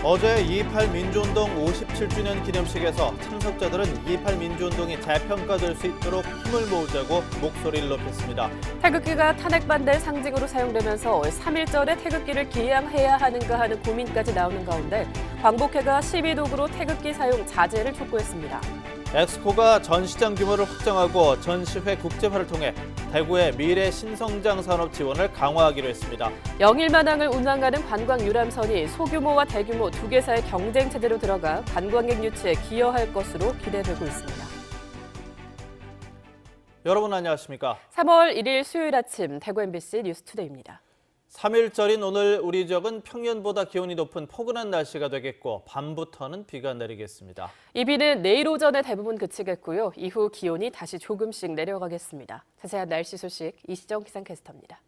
어제 2.28 민주운동 57주년 기념식에서 참석자들은 2.28 민주운동이 재평가될 수 있도록 힘을 모으자고 목소리를 높였습니다. 태극기가 탄핵 반대의 상징으로 사용되면서 3.1절에 태극기를 기양해야 하는가 하는 고민까지 나오는 가운데 광복회가 시위도구로 태극기 사용 자제를 촉구했습니다. 엑스포가 전시장 규모를 확장하고 전시회 국제화를 통해 대구의 미래 신성장 산업 지원을 강화하기로 했습니다. 영일만항을 운항하는 관광 유람선이 소규모와 대규모 두 개사의 경쟁 체제로 들어가 관광객 유치에 기여할 것으로 기대되고 있습니다. 여러분 안녕하십니까? 3월 1일 수요일 아침 대구 MBC 뉴스투데이입니다. 3.1절인 오늘 우리 지역은 평년보다 기온이 높은 포근한 날씨가 되겠고 밤부터는 비가 내리겠습니다. 이 비는 내일 오전에 대부분 그치겠고요. 이후 기온이 다시 조금씩 내려가겠습니다. 자세한 날씨 소식 이시정 기상캐스터입니다.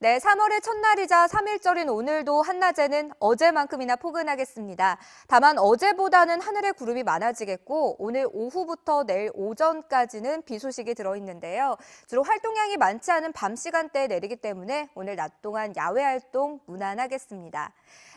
네, 3월의 첫날이자 3.1절인 오늘도 한낮에는 어제만큼이나 포근하겠습니다. 다만 어제보다는 하늘에 구름이 많아지겠고 오늘 오후부터 내일 오전까지는 비 소식이 들어있는데요. 주로 활동량이 많지 않은 밤 시간대에 내리기 때문에 오늘 낮 동안 야외 활동 무난하겠습니다.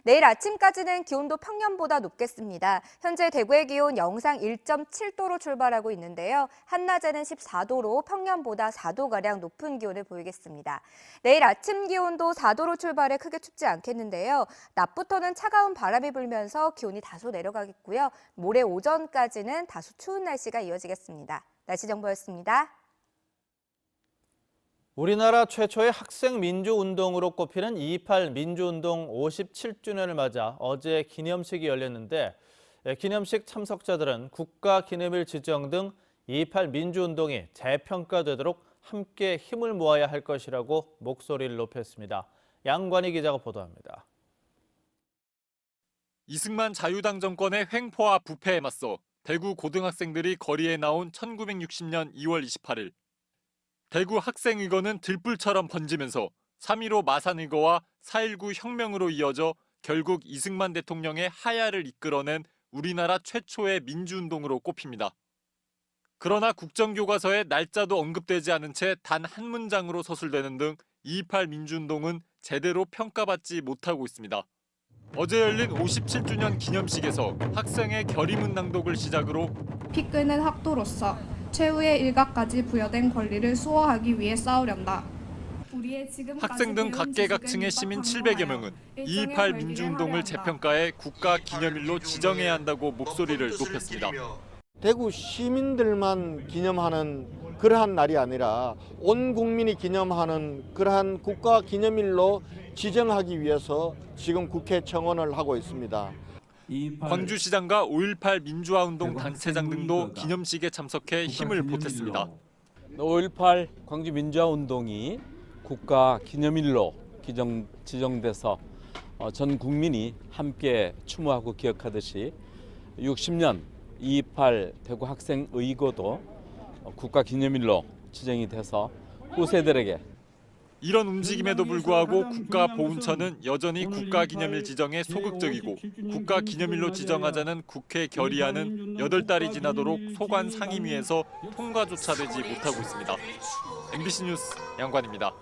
내일 아침까지는 기온도 평년보다 높겠습니다. 현재 대구의 기온 영상 1.7도로 출발하고 있는데요. 한낮에는 14도로 평년보다 4도가량 높은 기온을 보이겠습니다. 내일 아침 기온도 4도로 출발해 크게 춥지 않겠는데요. 낮부터는 차가운 바람이 불면서 기온이 다소 내려가겠고요. 모레 오전까지는 다소 추운 날씨가 이어지겠습니다. 날씨 정보였습니다. 우리나라 최초의 학생 민주운동으로 꼽히는 2.28 민주운동 57주년을 맞아 어제 기념식이 열렸는데 기념식 참석자들은 국가기념일 지정 등 2.28 민주운동이 재평가되도록 함께 힘을 모아야 할 것이라고 목소리를 높였습니다. 양관희 기자가 보도합니다. 이승만 자유당 정권의 횡포와 부패에 맞서 대구 고등학생들이 거리에 나온 1960년 2월 28일. 대구 학생의거는 들불처럼 번지면서 3.15 마산의거와 4.19 혁명으로 이어져 결국 이승만 대통령의 하야를 이끌어낸 우리나라 최초의 민주운동으로 꼽힙니다. 그러나 국정교과서에 날짜도 언급되지 않은 채 단 한 문장으로 서술되는 등 2.28 민주운동은 제대로 평가받지 못하고 있습니다. 어제 열린 57주년 기념식에서 학생의 결의문 낭독을 시작으로 피 끓는 학도로서 최후의 일각까지 부여된 권리를 수호하기 위해 싸우련다. 학생 등 각계각층의 시민 700여 명은 2.28 민주운동을 재평가해 국가기념일로 지정해야 한다고 목소리를 높였습니다. 대구 시민들만 기념하는 그러한 날이 아니라 온 국민이 기념하는 그러한 국가기념일로 지정하기 위해서 지금 국회 청원을 하고 있습니다. 광주시장과 5.18 민주화운동 단체장 등도 기념식에 참석해 힘을 보탰습니다. 5.18 광주 민주화운동이 국가기념일로 지정돼서 전 국민이 함께 추모하고 기억하듯이 60년 2.28 대구 학생의거도 국가기념일로 지정이 돼서 후세들에게 이런 움직임에도 불구하고 국가보훈처는 여전히 국가기념일 지정에 소극적이고 국가기념일로 지정하자는 국회 결의안은 8달이 지나도록 소관 상임위에서 통과조차 되지 못하고 있습니다. MBC 뉴스 양관입니다.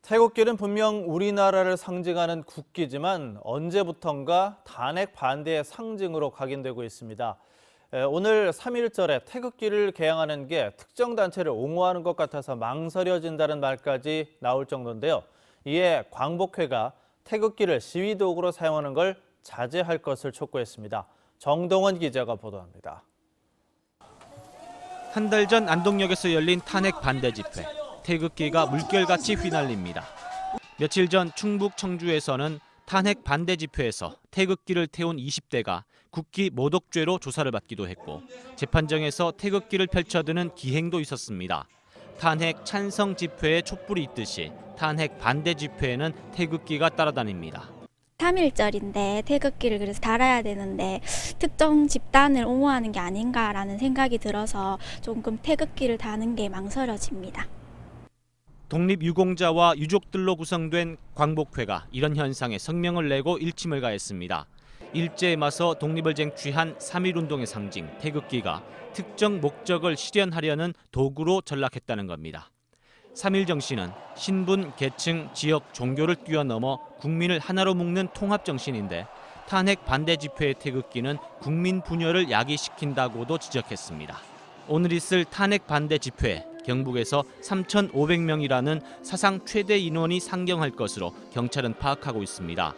태극기는 분명 우리나라를 상징하는 국기지만 언제부턴가 탄핵 반대의 상징으로 각인되고 있습니다. 오늘 3.1절에 태극기를 개양하는 게 특정 단체를 옹호하는 것 같아서 망설여진다는 말까지 나올 정도인데요. 이에 광복회가 태극기를 시위도구로 사용하는 걸 자제할 것을 촉구했습니다. 정동원 기자가 보도합니다. 한 달 전 안동역에서 열린 탄핵 반대 집회. 태극기가 물결같이 휘날립니다. 며칠 전 충북 청주에서는 탄핵 반대 집회에서 태극기를 태운 20대가 국기 모독죄로 조사를 받기도 했고 재판정에서 태극기를 펼쳐드는 기행도 있었습니다. 탄핵 찬성 집회에 촛불이 있듯이 탄핵 반대 집회에는 태극기가 따라다닙니다. 3.1절인데 태극기를 그래서 달아야 되는데 특정 집단을 옹호하는 게 아닌가라는 생각이 들어서 조금 태극기를 다는 게 망설여집니다. 독립유공자와 유족들로 구성된 광복회가 이런 현상에 성명을 내고 일침을 가했습니다. 일제에 맞서 독립을 쟁취한 3.1운동의 상징 태극기가 특정 목적을 실현하려는 도구로 전락했다는 겁니다. 3일 정신은 신분, 계층, 지역, 종교를 뛰어넘어 국민을 하나로 묶는 통합 정신인데 탄핵 반대 집회의 태극기는 국민 분열을 야기시킨다고도 지적했습니다. 오늘 있을 탄핵 반대 집회에 경북에서 3,500명이라는 사상 최대 인원이 상경할 것으로 경찰은 파악하고 있습니다.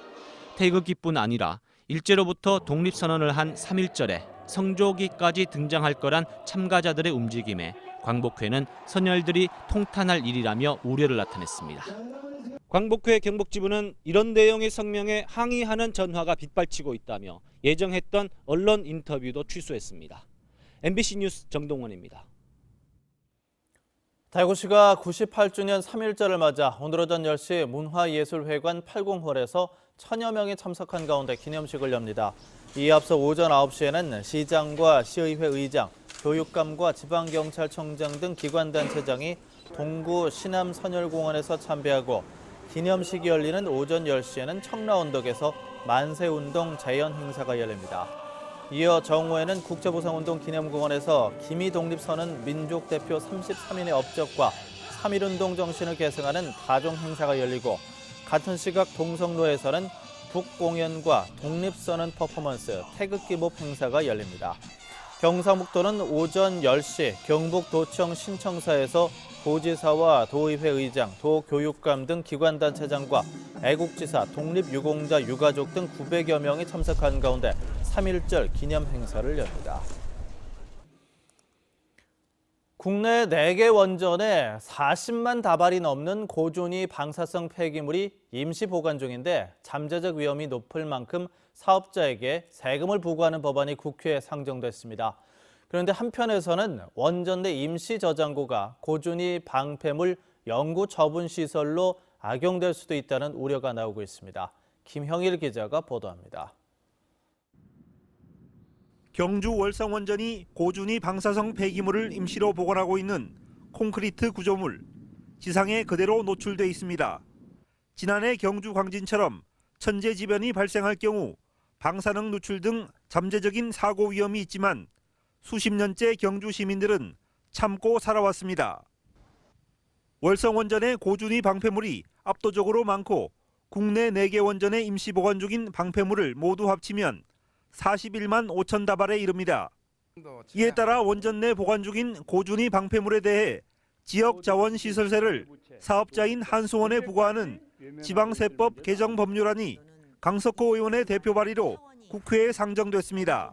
태극기뿐 아니라 일제로부터 독립선언을 한 3.1절에 성조기까지 등장할 거란 참가자들의 움직임에 광복회는 선열들이 통탄할 일이라며 우려를 나타냈습니다. 광복회 경북지부는 이런 내용의 성명에 항의하는 전화가 빗발치고 있다며 예정했던 언론 인터뷰도 취소했습니다. MBC 뉴스 정동원입니다. 대구시가 98주년 3.1절을 맞아 오늘 오전 10시 문화예술회관 80홀에서 1000여 명이 참석한 가운데 기념식을 엽니다. 이에 앞서 오전 9시에는 시장과 시의회 의장, 교육감과 지방경찰청장 등 기관단체장이 동구 시남선열공원에서 참배하고 기념식이 열리는 오전 10시에는 청라언덕에서 만세운동 재연 행사가 열립니다. 이어 정오에는 국제보상운동 기념공원에서 기미독립선언 민족대표 33인의 업적과 3.1운동 정신을 계승하는 다종 행사가 열리고 같은 시각 동성로에서는 북공연과 독립선언 퍼포먼스, 태극기 몹 행사가 열립니다. 경상북도는 오전 10시 경북도청 신청사에서 도지사와 도의회 의장, 도교육감 등 기관단체장과 애국지사, 독립유공자 유가족 등 900여 명이 참석한 가운데 3.1절 기념 행사를 엽니다. 국내 4개 원전에 40만 다발이 넘는 고준위 방사성 폐기물이 임시 보관 중인데 잠재적 위험이 높을 만큼 사업자에게 세금을 부과하는 법안이 국회에 상정됐습니다. 그런데 한편에서는 원전 내 임시 저장고가 고준위 방패물 영구 처분 시설로 악용될 수도 있다는 우려가 나오고 있습니다. 김형일 기자가 보도합니다. 경주 월성원전이 고준위 방사성 폐기물을 임시로 보관하고 있는 콘크리트 구조물, 지상에 그대로 노출돼 있습니다. 지난해 경주 광진처럼 천재지변이 발생할 경우 방사능 누출 등 잠재적인 사고 위험이 있지만 수십 년째 경주 시민들은 참고 살아왔습니다. 월성원전의 고준위 방패물이 압도적으로 많고 국내 4개 원전에 임시 보관 중인 방패물을 모두 합치면 41만 5천 다발에 이릅니다. 이에 따라 원전 내 보관 중인 고준위 방패물에 대해 지역자원시설세를 사업자인 한수원에 부과하는 지방세법 개정 법률안이 강석호 의원의 대표 발의로 국회에 상정됐습니다.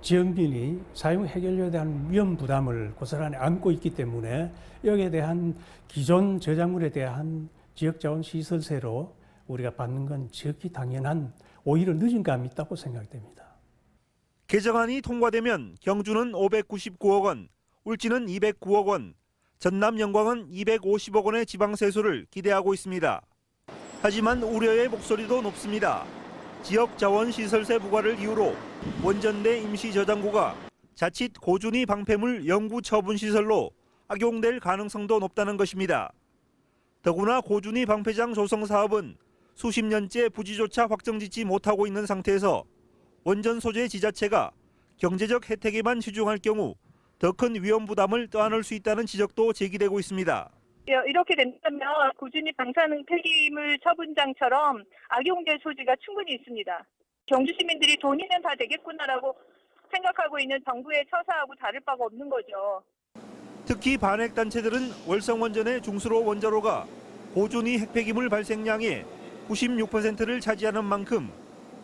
지역민이 사용 해결료에 대한 위험 부담을 고스란히 안고 있기 때문에 여기에 대한 기존 저작물에 대한 지역자원시설세로 우리가 받는 건 지극히 당연한 오히려 늦은 감이 있다고 생각됩니다. 개정안이 통과되면 경주는 599억 원, 울진은 209억 원, 전남 영광은 250억 원의 지방세수를 기대하고 있습니다. 하지만 우려의 목소리도 높습니다. 지역자원시설세 부과를 이유로 원전 내 임시 저장고가 자칫 고준위 방패물 영구 처분 시설로 악용될 가능성도 높다는 것입니다. 더구나 고준위 방패장 조성 사업은 수십 년째 부지조차 확정짓지 못하고 있는 상태에서 원전 소재 지자체가 경제적 혜택에만 치중할 경우 더 큰 위험 부담을 떠안을 수 있다는 지적도 제기되고 있습니다. 이렇게 된다면 고준위 방사능 폐기물 처분장처럼 악용될 소지가 충분히 있습니다. 경주 시민들이 돈이면 다 되겠구나라고 생각하고 있는 정부의 처사하고 다를 바가 없는 거죠. 특히 반핵 단체들은 월성원전의 중수로 원자로가 고준위 핵폐기물 발생량의 96%를 차지하는 만큼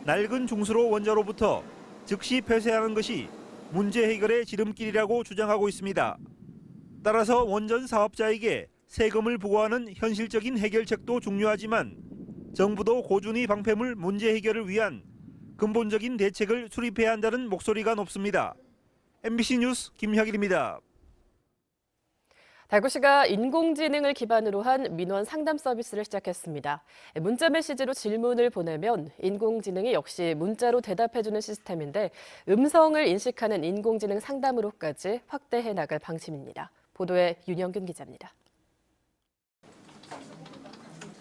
낡은 중수로 원자로부터 즉시 폐쇄하는 것이 문제 해결의 지름길이라고 주장하고 있습니다. 따라서 원전 사업자에게 세금을 부과하는 현실적인 해결책도 중요하지만 정부도 고준위 방패물 문제 해결을 위한 근본적인 대책을 수립해야 한다는 목소리가 높습니다. MBC 뉴스 김혁일입니다. 대구시가 인공지능을 기반으로 한 민원 상담 서비스를 시작했습니다. 문자 메시지로 질문을 보내면 인공지능이 역시 문자로 대답해주는 시스템인데 음성을 인식하는 인공지능 상담으로까지 확대해 나갈 방침입니다. 보도에 윤영균 기자입니다.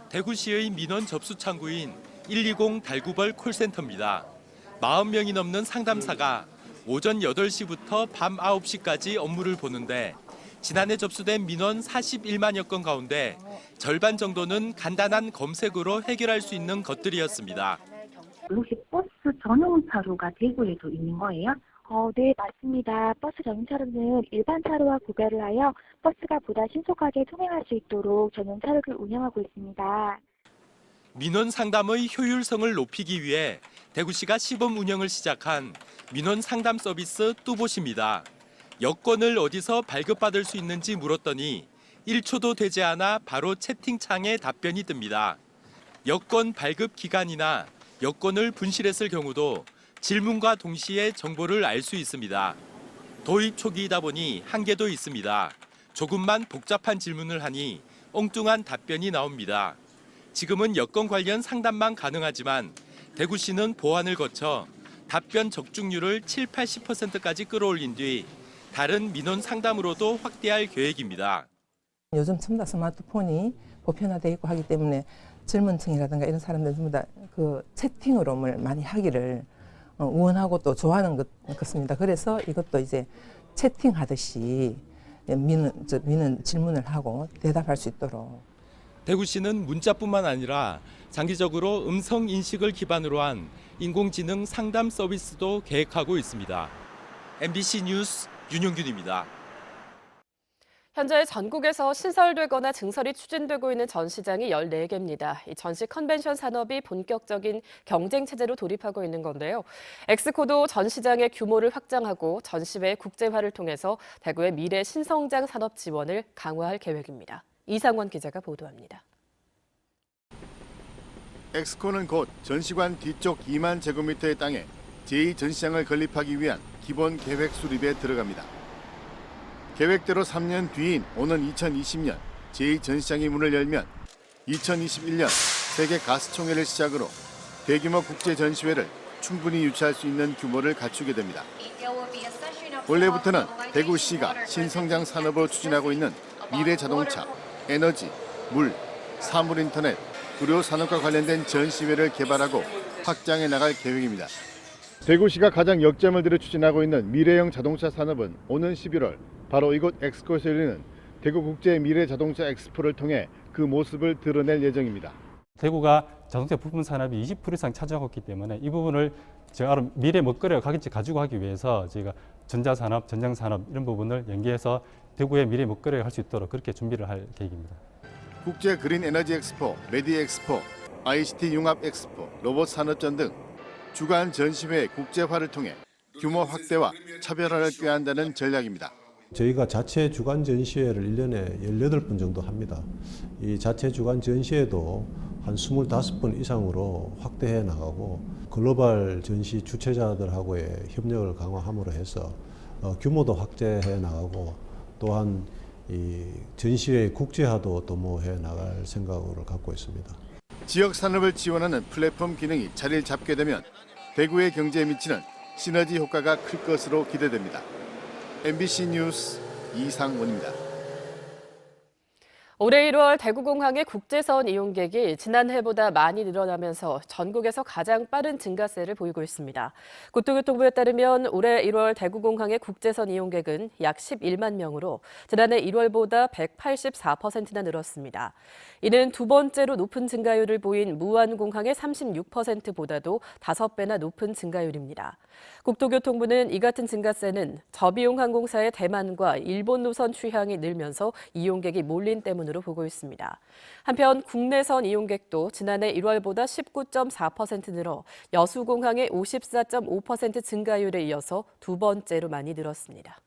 대구시의 민원 접수 창구인 120 달구벌 콜센터입니다. 40명이 넘는 상담사가 오전 8시부터 밤 9시까지 업무를 보는데 지난해 접수된 민원 41만여 건 가운데 절반 정도는 간단한 검색으로 해결할 수 있는 것들이었습니다. 혹시 버스 전용 차로가 대구에도 있는 거예요? 네, 맞습니다. 버스 전용 차로는 일반 차로와 구별을 하여 버스가 보다 신속하게 통행할 수 있도록 전용 차로를 운영하고 있습니다. 민원 상담의 효율성을 높이기 위해 대구시가 시범 운영을 시작한 민원 상담 서비스 뚜봇입니다. 여권을 어디서 발급받을 수 있는지 물었더니 1초도 되지 않아 바로 채팅창에 답변이 뜹니다. 여권 발급 기간이나 여권을 분실했을 경우도 질문과 동시에 정보를 알 수 있습니다. 도입 초기이다 보니 한계도 있습니다. 조금만 복잡한 질문을 하니 엉뚱한 답변이 나옵니다. 지금은 여권 관련 상담만 가능하지만 대구시는 보완을 거쳐 답변 적중률을 70-80%까지 끌어올린 뒤 다른 민원 상담으로도 확대할 계획입니다. 요즘 전부 다 스마트폰이 보편화되어 있고 하기 때문에 젊은 층이라든가 이런 사람들 전부 다 그 채팅으로 많이 하기를 원하고 또 좋아하는 것 같습니다. 그래서 이것도 이제 채팅하듯이 미는 질문을 하고 대답할 수 있도록. 대구시는 문자뿐만 아니라 장기적으로 음성 인식을 기반으로 한 인공지능 상담 서비스도 계획하고 있습니다. MBC 뉴스 윤용균입니다. 현재 전국에서 신설되거나 증설이 추진되고 있는 전시장이 14개입니다. 이 전시 컨벤션 산업이 본격적인 경쟁 체제로 돌입하고 있는 건데요. 엑스코도 전시장의 규모를 확장하고 전시회 국제화를 통해서 대구의 미래 신성장 산업 지원을 강화할 계획입니다. 이상원 기자가 보도합니다. 엑스코는 곧 전시관 뒤쪽 2만 제곱미터의 땅에 제2전시장을 건립하기 위한 기본 계획 수립에 들어갑니다. 계획대로 3년 뒤인 오는 2020년 제2전시장이 문을 열면 2021년 세계 가스총회를 시작으로 대규모 국제전시회를 충분히 유치할 수 있는 규모를 갖추게 됩니다. 원래부터는 대구시가 신성장 산업으로 추진하고 있는 미래자동차, 에너지, 물, 사물인터넷, 의료산업과 관련된 전시회를 개발하고 확장해 나갈 계획입니다. 대구시가 가장 역점을 들여 추진하고 있는 미래형 자동차 산업은 오는 11월 바로 이곳 엑스코에서 열리는 대구국제 미래자동차 엑스포를 통해 그 모습을 드러낼 예정입니다. 대구가 자동차 부품 산업이 20% 이상 차지하고 있기 때문에 이 부분을 제가 미래 먹거리가 가지고 가기 위해서 저희가 전자산업, 전장산업 이런 부분을 연계해서 대구의 미래 먹거리가 할 수 있도록 그렇게 준비를 할 계획입니다. 국제 그린 에너지 엑스포, 메디 엑스포, ICT 융합 엑스포, 로봇 산업전 등 주간 전시회 국제화를 통해 규모 확대와 차별화를 꾀한다는 전략입니다. 저희가 자체 주간 전시회를 1년에 18번 정도 합니다. 이 자체 주간 전시회도 한 25번 이상으로 확대해 나가고 글로벌 전시 주최자들하고의 협력을 강화함으로 해서 규모도 확대해 나가고 또한 이 전시회 국제화도 도모해 나갈 생각으로 갖고 있습니다. 지역 산업을 지원하는 플랫폼 기능이 자리를 잡게 되면 대구의 경제에 미치는 시너지 효과가 클 것으로 기대됩니다. MBC 뉴스 이상원입니다. 올해 1월 대구공항의 국제선 이용객이 지난해보다 많이 늘어나면서 전국에서 가장 빠른 증가세를 보이고 있습니다. 국토교통부에 따르면 올해 1월 대구공항의 국제선 이용객은 약 11만 명으로 지난해 1월보다 184%나 늘었습니다. 이는 두 번째로 높은 증가율을 보인 무안공항의 36%보다도 5배나 높은 증가율입니다. 국토교통부는 이 같은 증가세는 저비용 항공사의 대만과 일본 노선 취향이 늘면서 이용객이 몰린 때문으로 보고 있습니다. 한편 국내선 이용객도 지난해 1월보다 19.4% 늘어 여수공항의 54.5% 증가율에 이어서 두 번째로 많이 늘었습니다.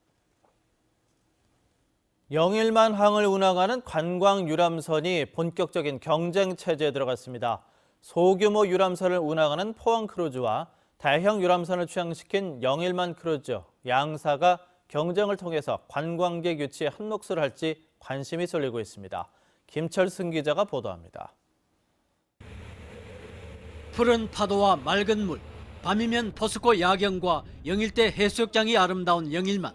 영일만 항을 운항하는 관광 유람선이 본격적인 경쟁 체제에 들어갔습니다. 소규모 유람선을 운항하는 포항 크루즈와 대형 유람선을 취항시킨 영일만 크루즈, 양사가 경쟁을 통해서 관광객 유치에 한 몫을 할지 관심이 쏠리고 있습니다. 김철승 기자가 보도합니다. 푸른 파도와 맑은 물, 밤이면 포스코 야경과 영일대 해수욕장이 아름다운 영일만.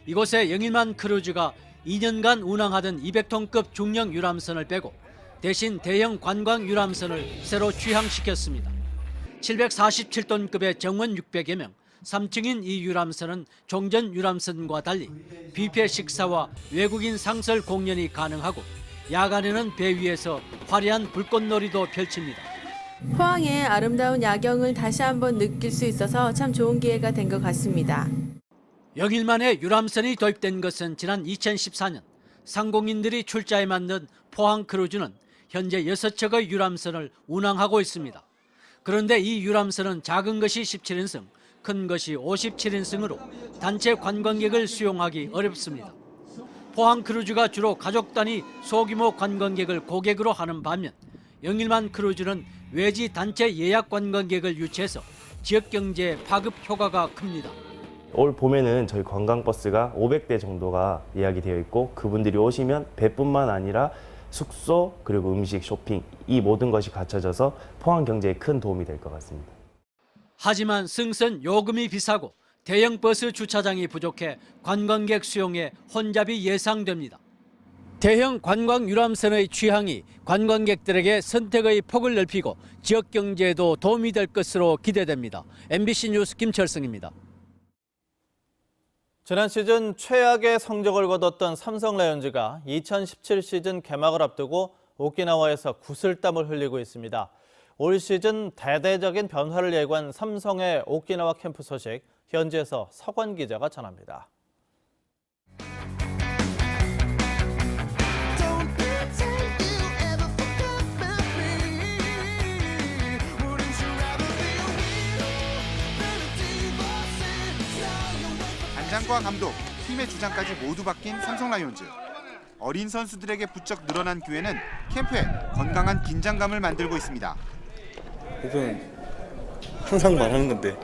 이곳에 영일만 크루즈가 2년간 운항하던 200톤급 중형 유람선을 빼고 대신 대형 관광 유람선을 새로 취항시켰습니다. 747톤급의 정원 600여 명, 3층인 이 유람선은 종전 유람선과 달리 뷔페 식사와 외국인 상설 공연이 가능하고 야간에는 배 위에서 화려한 불꽃놀이도 펼칩니다. 포항의 아름다운 야경을 다시 한번 느낄 수 있어서 참 좋은 기회가 된 것 같습니다. 영일 만에 유람선이 도입된 것은 지난 2014년 상공인들이 출자에 맞는 포항 크루즈는 현재 6척의 유람선을 운항하고 있습니다. 그런데 이 유람선은 작은 것이 17인승, 큰 것이 57인승으로 단체 관광객을 수용하기 어렵습니다. 포항 크루즈가 주로 가족 단위 소규모 관광객을 고객으로 하는 반면 영일만 크루즈는 외지 단체 예약 관광객을 유치해서 지역 경제에 파급 효과가 큽니다. 올 봄에는 저희 관광버스가 500대 정도가 예약이 되어 있고 그분들이 오시면 배뿐만 아니라 숙소 그리고 음식, 쇼핑 이 모든 것이 갖춰져서 포항 경제에 큰 도움이 될 것 같습니다. 하지만 승선 요금이 비싸고 대형 버스 주차장이 부족해 관광객 수용에 혼잡이 예상됩니다. 대형 관광 유람선의 취향이 관광객들에게 선택의 폭을 넓히고 지역 경제에도 도움이 될 것으로 기대됩니다. MBC 뉴스 김철승입니다. 지난 시즌 최악의 성적을 거뒀던 삼성 라이온즈가 2017 시즌 개막을 앞두고 오키나와에서 구슬땀을 흘리고 있습니다. 올 시즌 대대적인 변화를 예고한 삼성의 오키나와 캠프 소식, 현지에서 서관 기자가 전합니다. 단장과 감독, 팀의 주장까지 모두 바뀐 삼성 라이온즈. 어린 선수들에게 부쩍 늘어난 기회는 캠프에 건강한 긴장감을 만들고 있습니다. 목표는 항상 말하는 건데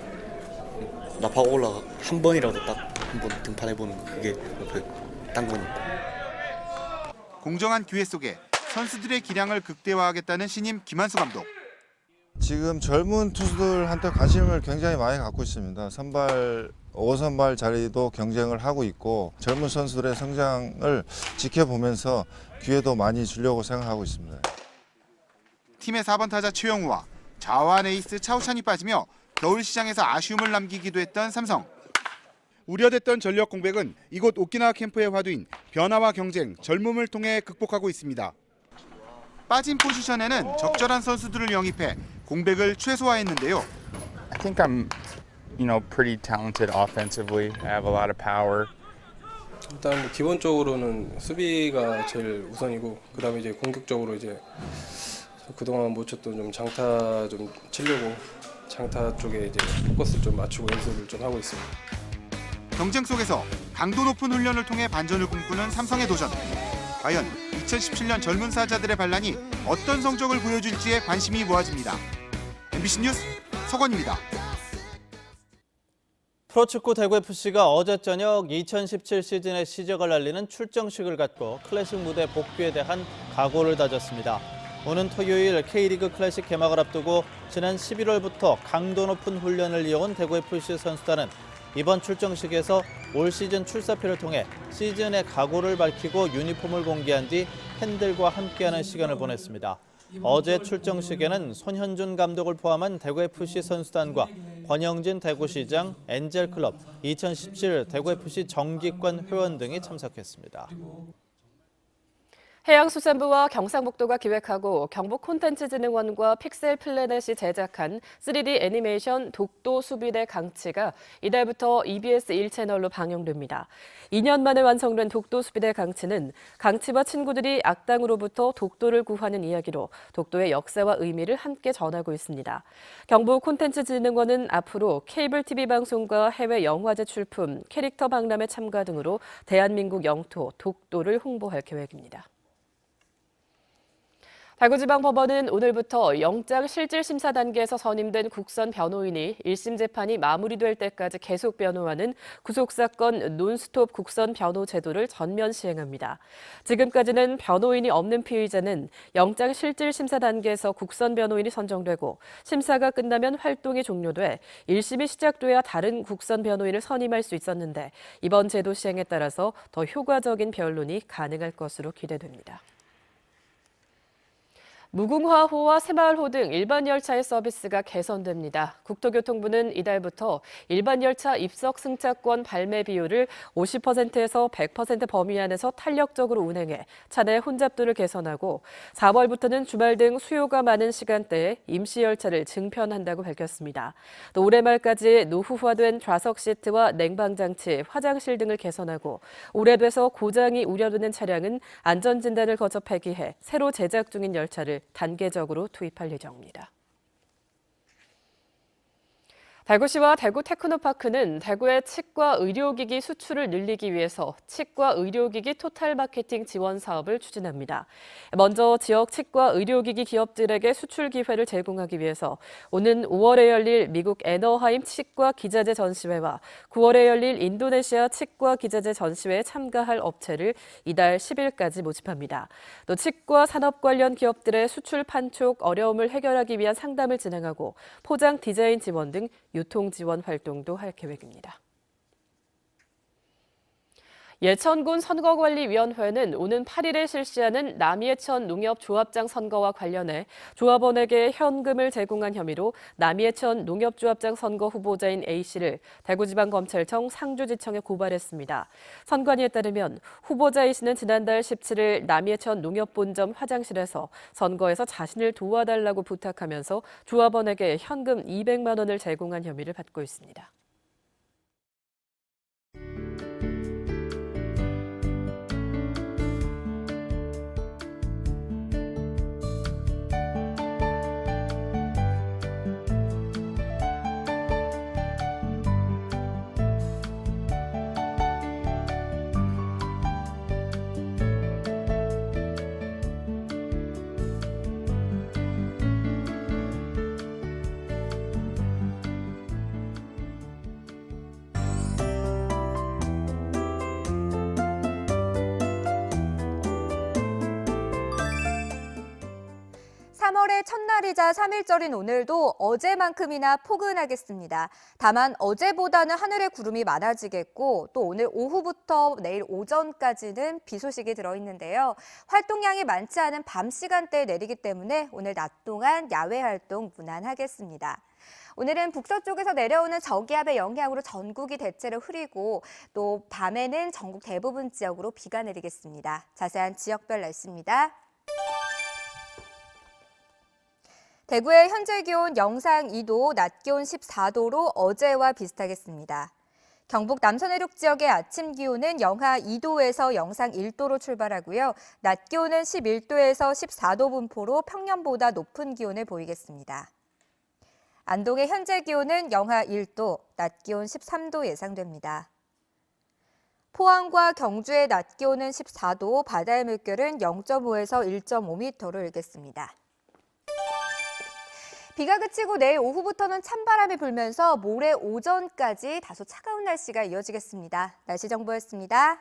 나파 올라가 한 번이라도 딱 한 번 등판해보는 거 그게 목표 딴 거니까. 공정한 기회 속에 선수들의 기량을 극대화하겠다는 신임 김한수 감독. 지금 젊은 투수들한테 관심을 굉장히 많이 갖고 있습니다. 선발 5선발 자리도 경쟁을 하고 있고 젊은 선수들의 성장을 지켜보면서 기회도 많이 주려고 생각하고 있습니다. 팀의 4번 타자 최영우와 좌완 에이스 차우찬이 빠지며 겨울 시장에서 아쉬움을 남기기도 했던 삼성. 우려됐던 전력 공백은 이곳 오키나와 캠프의 화두인 변화와 경쟁, 젊음을 통해 극복하고 있습니다. 빠진 포지션에는 적절한 선수들을 영입해 공백을 최소화했는데요. I think I'm, pretty talented offensively. I have a lot of power. 일단 뭐 기본적으로는 수비가 제일 우선이고 그다음에 이제 공격적으로 이제 그동안 못 쳤던 좀 장타 좀 치려고 장타 쪽에 이제 포커스를 좀 맞추고 연습을 좀 하고 있습니다. 경쟁 속에서 강도 높은 훈련을 통해 반전을 꿈꾸는 삼성의 도전. 과연 2017년 젊은 사자들의 반란이 어떤 성적을 보여줄지에 관심이 모아집니다. MBC 뉴스 서건입니다. 프로축구 대구FC가 어제 저녁 2017 시즌의 시작을 알리는 출정식을 갖고 클래식 무대 복귀에 대한 각오를 다졌습니다. 오는 토요일 K리그 클래식 개막을 앞두고 지난 11월부터 강도 높은 훈련을 이어온 대구FC 선수단은 이번 출정식에서 올 시즌 출사표를 통해 시즌의 각오를 밝히고 유니폼을 공개한 뒤 팬들과 함께하는 시간을 보냈습니다. 어제 출정식에는 손현준 감독을 포함한 대구FC 선수단과 권영진 대구시장, 엔젤클럽, 2017 대구FC 정기권 회원 등이 참석했습니다. 해양수산부와 경상북도가 기획하고 경북콘텐츠진흥원과 픽셀플래넷이 제작한 3D 애니메이션 독도 수비대 강치가 이달부터 EBS 1채널로 방영됩니다. 2년 만에 완성된 독도 수비대 강치는 강치와 친구들이 악당으로부터 독도를 구하는 이야기로 독도의 역사와 의미를 함께 전하고 있습니다. 경북콘텐츠진흥원은 앞으로 케이블 TV 방송과 해외 영화제 출품, 캐릭터 박람회 참가 등으로 대한민국 영토 독도를 홍보할 계획입니다. 대구지방법원은 오늘부터 영장실질심사 단계에서 선임된 국선 변호인이 1심 재판이 마무리될 때까지 계속 변호하는 구속사건 논스톱 국선 변호 제도를 전면 시행합니다. 지금까지는 변호인이 없는 피의자는 영장실질심사 단계에서 국선 변호인이 선정되고 심사가 끝나면 활동이 종료돼 1심이 시작돼야 다른 국선 변호인을 선임할 수 있었는데 이번 제도 시행에 따라서 더 효과적인 변론이 가능할 것으로 기대됩니다. 무궁화호와 새마을호 등 일반 열차의 서비스가 개선됩니다. 국토교통부는 이달부터 일반 열차 입석 승차권 발매 비율을 50%에서 100% 범위 안에서 탄력적으로 운행해 차내 혼잡도를 개선하고 4월부터는 주말 등 수요가 많은 시간대에 임시 열차를 증편한다고 밝혔습니다. 또 올해 말까지 노후화된 좌석 시트와 냉방장치, 화장실 등을 개선하고 오래돼서 고장이 우려되는 차량은 안전진단을 거쳐 폐기해 새로 제작 중인 열차를 단계적으로 투입할 예정입니다. 대구시와 대구 테크노파크는 대구의 치과 의료기기 수출을 늘리기 위해서 치과 의료기기 토탈 마케팅 지원 사업을 추진합니다. 먼저 지역 치과 의료기기 기업들에게 수출 기회를 제공하기 위해서 오는 5월에 열릴 미국 애너하임 치과 기자재 전시회와 9월에 열릴 인도네시아 치과 기자재 전시회에 참가할 업체를 이달 10일까지 모집합니다. 또 치과 산업 관련 기업들의 수출 판촉 어려움을 해결하기 위한 상담을 진행하고 포장 디자인 지원 등 유통 지원 활동도 할 계획입니다. 예천군 선거관리위원회는 오는 8일에 실시하는 남이해천 농협조합장 선거와 관련해 조합원에게 현금을 제공한 혐의로 남이해천 농협조합장 선거 후보자인 A씨를 대구지방검찰청 상주지청에 고발했습니다. 선관위에 따르면 후보자 A씨는 지난달 17일 남이해천 농협본점 화장실에서 선거에서 자신을 도와달라고 부탁하면서 조합원에게 현금 200만 원을 제공한 혐의를 받고 있습니다. 3월의 첫날이자 3일절인 오늘도 어제만큼이나 포근하겠습니다. 다만 어제보다는 하늘에 구름이 많아지겠고 또 오늘 오후부터 내일 오전까지는 비 소식이 들어있는데요. 활동량이 많지 않은 밤 시간대에 내리기 때문에 오늘 낮 동안 야외 활동 무난하겠습니다. 오늘은 북서쪽에서 내려오는 저기압의 영향으로 전국이 대체로 흐리고 또 밤에는 전국 대부분 지역으로 비가 내리겠습니다. 자세한 지역별 날씨입니다. 대구의 현재 기온 영상 2도, 낮 기온 14도로 어제와 비슷하겠습니다. 경북 남서내륙 지역의 아침 기온은 영하 2도에서 영상 1도로 출발하고요. 낮 기온은 11도에서 14도 분포로 평년보다 높은 기온을 보이겠습니다. 안동의 현재 기온은 영하 1도, 낮 기온 13도 예상됩니다. 포항과 경주의 낮 기온은 14도, 바다의 물결은 0.5에서 1.5m로 일겠습니다. 비가 그치고 내일 오후부터는 찬바람이 불면서 모레 오전까지 다소 차가운 날씨가 이어지겠습니다. 날씨 정보였습니다.